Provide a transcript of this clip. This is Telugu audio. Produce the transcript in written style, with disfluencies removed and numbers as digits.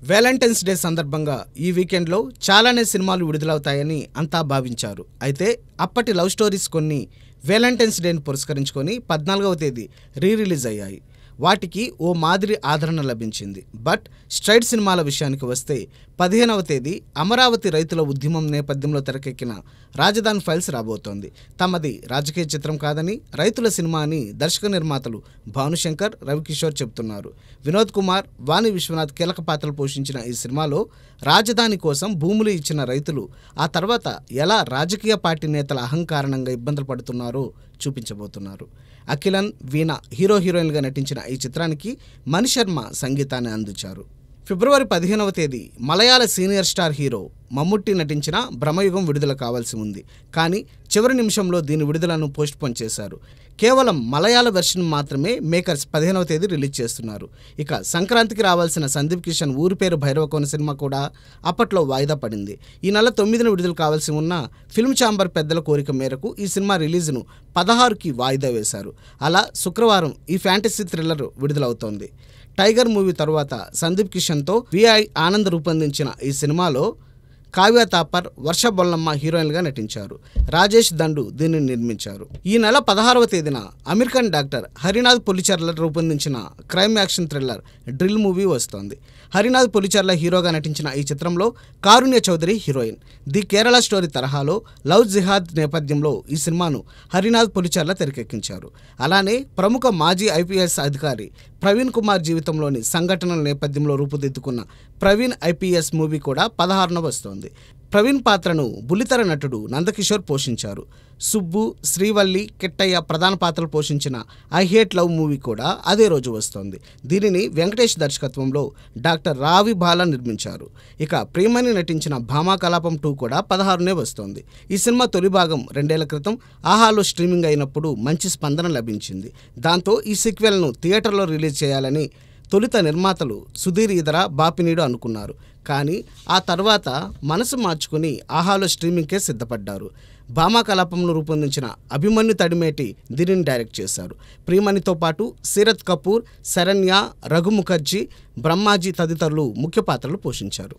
వ్యాలంటైన్స్ డే సందర్భంగా ఈ వీకెండ్లో చాలానే సినిమాలు విడుదలవుతాయని అంతా భావించారు. అయితే అప్పటి లవ్ స్టోరీస్ కొన్ని వ్యాలంటైన్స్ డేని పురస్కరించుకొని 14వ తేదీ రిలీజ్ అయ్యాయి. వాటికి ఓ మాదిరి ఆదరణ లభించింది. బట్ స్ట్రైట్ సినిమాల విషయానికి వస్తే 15వ తేదీ అమరావతి రైతుల ఉద్యమం నేపథ్యంలో తెరకెక్కిన రాజధాని ఫైల్స్ రాబోతోంది. తమది రాజకీయ చిత్రం కాదని, రైతుల సినిమా అని దర్శక నిర్మాతలు భానుశంకర్, రవికిషోర్ చెబుతున్నారు. వినోద్ కుమార్, వాణి విశ్వనాథ్ కీలక పాత్రలు పోషించిన ఈ సినిమాలో రాజధాని కోసం భూములు ఇచ్చిన రైతులు ఆ తర్వాత ఎలా రాజకీయ పార్టీ నేతల అహంకారణంగా ఇబ్బందులు పడుతున్నారో చూపించబోతున్నారు. అఖిలన్, వీణ హీరో హీరోయిన్గా నటించిన ఈ చిత్రానికి మణి శర్మ సంగీతాన్ని అందించారు. ఫిబ్రవరి 15వ తేదీ మలయాళ సీనియర్ స్టార్ హీరో మమ్ముట్టి నటించిన బ్రహ్మయుగం విడుదల కావాల్సి ఉంది. కానీ చివరి నిమిషంలో దీని విడుదలను పోస్ట్పోన్ చేశారు. కేవలం మలయాళ వెర్షన్ మాత్రమే మేకర్స్ 15వ తేదీ రిలీజ్ చేస్తున్నారు. ఇక సంక్రాంతికి రావాల్సిన సందీప్ కిషన్ ఊరి పేరు భైరవకోన సినిమా కూడా అప్పట్లో వాయిదా పడింది. ఈ నెల 9న విడుదల కావాల్సి ఉన్న ఫిల్మ్ ఛాంబర్ పెద్దల కోరిక మేరకు ఈ సినిమా రిలీజ్ను 16కి వాయిదా వేశారు. అలా శుక్రవారం ఈ ఫ్యాంటసీ థ్రిల్లర్ విడుదలవుతోంది. టైగర్ మూవీ తరువాత సందీప్ కిషన్తో విఐ ఆనంద్ రూపొందించిన ఈ సినిమాలో కావ్య తాపర్, వర్ష బొల్లమ్మ హీరోయిన్గా నటించారు. రాజేష్ దండు దీనిని నిర్మించారు. ఈ నెల 16వ తేదీన అమెరికన్ డాక్టర్ హరినాథ్ పులిచెర్ల రూపొందించిన crime action thriller Drill movie వస్తోంది. హరినాథ్ పులిచెర్ల హీరోగా నటించిన ఈ చిత్రంలో Karunya Chowdary heroine. The Kerala Story తరహాలో లవ్ జిహాద్ నేపథ్యంలో ఈ సినిమాను హరినాథ్ పులిచెర్ల తెరకెక్కించారు. అలానే ప్రముఖ మాజీ ఐపీఎస్ అధికారి ప్రవీణ్ కుమార్ జీవితంలోని సంఘటనల నేపథ్యంలో రూపుదిద్దుకున్న ప్రవీణ్ ఐపీఎస్ మూవీ కూడా 16న వస్తోంది. ప్రవీణ్ పాత్రను బుల్లితెర నటుడు నందకిషోర్ పోషించారు. సుబ్బు, శ్రీవల్లి, కిట్టయ్య ప్రధాన పాత్రలు పోషించిన ఐ హేట్ లవ్ మూవీ కూడా అదే రోజు వస్తోంది. దీనిని వెంకటేష్ దర్శకత్వంలో డాక్టర్ రావి బాల నిర్మించారు. ఇక ప్రియమణి నటించిన భామా కలాపం 2 కూడా 16నే వస్తోంది. ఈ సినిమా తొలి భాగం 2 ఏళ్ల క్రితం ఆహాలో స్ట్రీమింగ్ అయినప్పుడు మంచి స్పందన లభించింది. దాంతో ఈ సీక్వెల్ను థియేటర్లో రిలీజ్ చేయాలని తొలుత నిర్మాతలు సుధీర్ ఈదర, బాపినీడు అనుకున్నారు. కానీ ఆ తర్వాత మనసు మార్చుకుని ఆహాలో స్ట్రీమింగ్కే సిద్ధపడ్డారు. భామా కలాపంను రూపొందించిన అభిమన్యు తడిమేటి దీనిని డైరెక్ట్ చేశారు. ప్రియమణితో పాటు సీరత్ కపూర్, శరణ్య, రఘు ముఖర్జీ, బ్రహ్మాజీ తదితరులు ముఖ్య పాత్రలు పోషించారు.